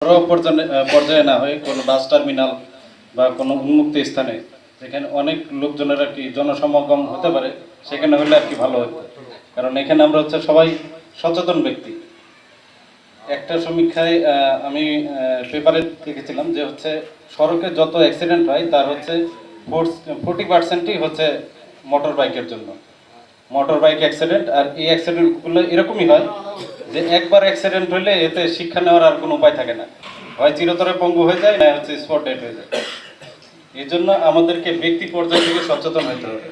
ঘরোয়া পর্যায়ে না হয়ে কোনো বাস টার্মিনাল বা কোনো উন্মুক্ত স্থানে যেখানে অনেক লোকজনের আর কি জনসমাগম হতে পারে সেখানে হলে আর কি ভালো হতো। কারণ এখানে আমরা হচ্ছে সবাই সচেতন ব্যক্তি। একটা সমীক্ষায় আমি পেপারে দেখেছিলাম যে হচ্ছে সড়কে যত অ্যাক্সিডেন্ট হয় তার হচ্ছে 40%ই হচ্ছে মোটর বাইকের জন্য, মোটর বাইক অ্যাক্সিডেন্ট। আর এই অ্যাক্সিডেন্টগুলো এরকমই হয় যে একবার অ্যাক্সিডেন্ট হলে এতে শিক্ষা নেওয়ার আর কোনো উপায় থাকে না, হয় চিরতরে পঙ্গু হয়ে যায় না হচ্ছে স্পট ডেড হয়ে যায়। এই জন্য আমাদেরকে ব্যক্তি পর্যায় থেকে সচেতন হতে হবে।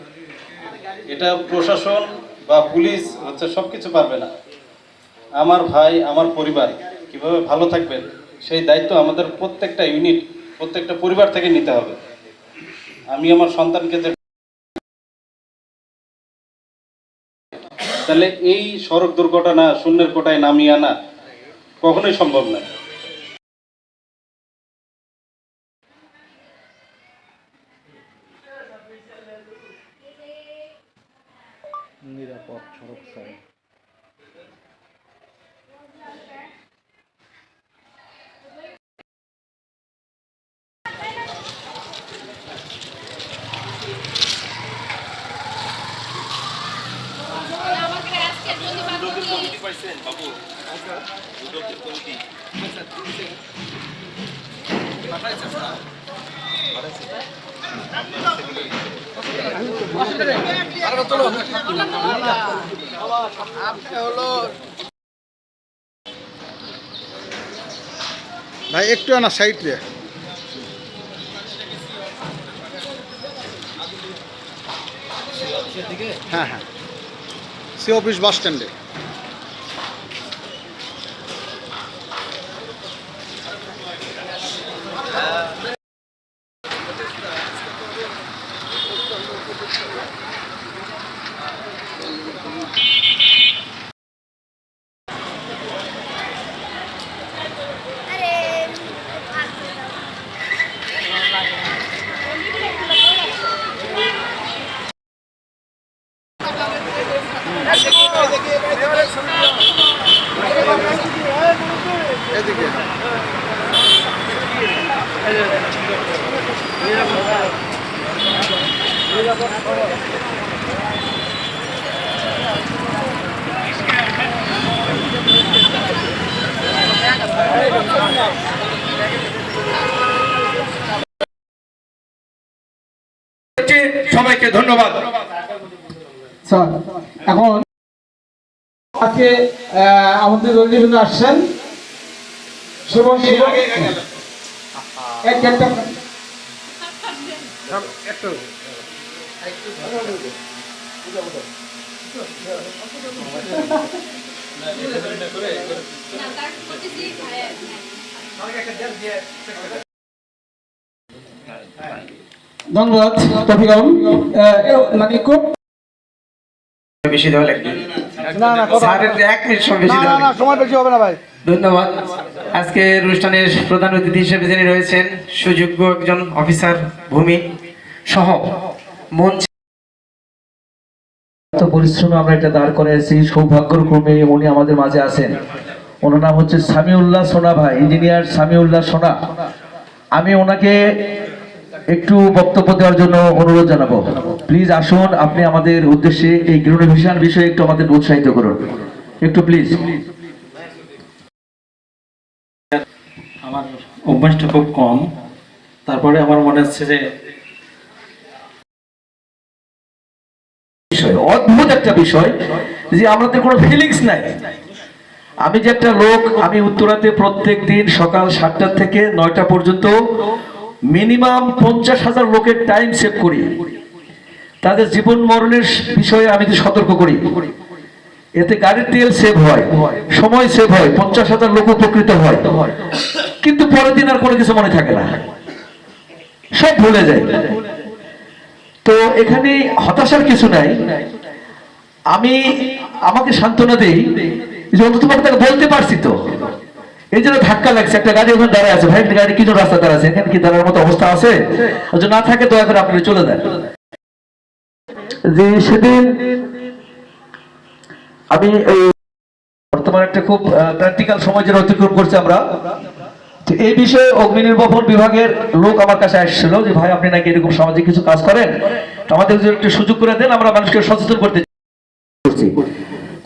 এটা প্রশাসন বা পুলিশ হচ্ছে সব কিছু পারবে না। আমার ভাই আমার পরিবার কিভাবে ভালো থাকবে সেই দায়িত্ব আমাদের প্রত্যেকটা ইউনিট প্রত্যেকটা পরিবার থেকে নিতে হবে। আমি আমার সন্তানকে যে তাহলে এই সড়ক দুর্ঘটনা শূন্যের কোটায় নামিয়ে আনা কখনোই সম্ভব নয়। নিরাপদ সড়ক চাই। ভাই একটু না সাইড রে। হ্যাঁ হ্যাঁ, সি অফিস বাস স্ট্যান্ডে। এদিকে সবাইকে ধন্যবাদ। এখন আজকে আমাদের রঞ্জিত আসছেন ধন্যবাদ। মানে খুব বেশি দেওয়া লাগবে না, এক মিনিট সময় বেশি দেওয়া লাগবে, সময় বেশি হবে না ভাই। ধন্যবাদ। আজকের অনুষ্ঠানের প্রধান অতিথি হিসেবে যিনি রয়েছেন সুযোগ্য একজন অফিসার ভূমি সহ মঞ্চ পরিশ্রমে আমরা এটা দাঁড় করেছি, সৌভাগ্যের ক্রমে উনি আমাদের মাঝে আছেন। ওনার নাম হচ্ছে সামিউল্লাহ সোনা ভাই, ইঞ্জিনিয়ার সামিউল্লাহ সোনা। আমি ওনাকে একটু বক্তব্য দেওয়ার জন্য অনুরোধ জানাবো। প্লিজ আসুন, আপনি আমাদের উদ্দেশ্যে এই গ্লোরিফিকেশন বিষয়ে একটু আমাদের উৎসাহিত করুন, একটু প্লিজ। আমার অভ্যাসটা খুব কম, তারপরে আমার মনে হচ্ছে যে অদ্ভুত একটা বিষয় যে আমাদের কোনো ফিলিংস নাই। আমি যে একটা লোক, আমি উত্তরাতে প্রত্যেক দিন সকাল 7টা থেকে 9টা পর্যন্ত মিনিমাম 50,000 লোকের টাইম সেভ করি, তাদের জীবন মরণের বিষয়ে আমি সতর্ক করি। এতে গাড়ির তেল সেভ হয়, সময় সেভ হয়, 50,000 লোক উপকৃত হয়। কিন্তু পরের দিন আর কোনো কিছু মনে থাকে না, সব ভুলে যায়। তো এখানে হতাশার কিছু নাই। আমি আমাকে সান্ত্বনা দেই যে অন্তত তাকে বলতে পারছি তো, এই জন্য ধাক্কা লাগছে। একটা গাড়ি ওখানে দাঁড়ায় আছে, ভাই গাড়ি কি জন্য রাস্তা দাঁড়াচ্ছে, এখানে কি দাঁড়ানোর মতো অবস্থা আছে? না থাকে দয়া করে আপনি চলে যান। যে সেদিন আমি বর্তমানে একটা খুব প্র্যাকটিক্যাল সময় যেটা অতিক্রম করছি আমরা, তো এই বিষয়ে অগ্নি নির্বাপন বিভাগের লোক আমার কাছে আসছিল যে ভাই আপনি নাকি এরকম সামাজিক কিছু কাজ করেন, তো আমাদের যদি একটু সুযোগ করে দেন, আমরা মানুষকে সচেতন করতে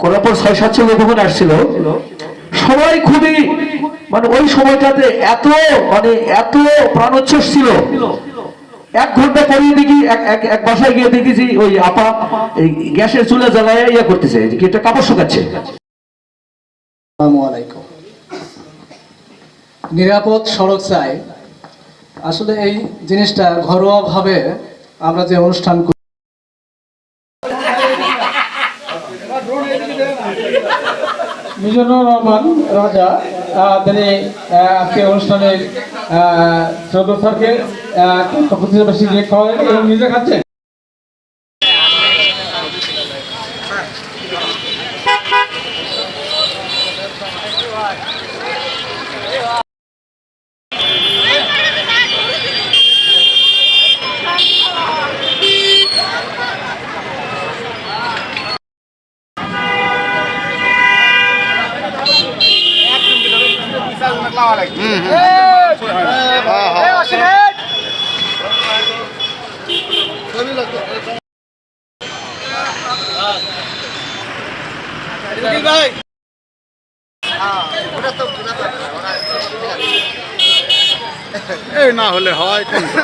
করার পর 6-700 লোক ওখানে আসছিল। সবাই খুবই মানে ওই সময়টাতে এত প্রাণোচ্ছ্বাস ছিল। 1 ঘন্টা পরে দেখি এক বাসায় গিয়ে দেখেছি ওই আপা এই গ্যাসের চুলা জ্বালায় ইয়ে করতেছে, যে কি একটা কাপড় শুকাচ্ছে। আসসালামু আলাইকুম। নিরাপদ সড়ক চাই, আসলে এই জিনিসটা ঘরোয়াভাবে আমরা যে অনুষ্ঠান করি, মিজানুর রহমান রাজা তিনি আজকে অনুষ্ঠানের শ্রদ্ধা স্যারকে বেশি খাওয়ালেন এবং নিজে খাচ্ছেন। এই না হলে হয় কোনটা?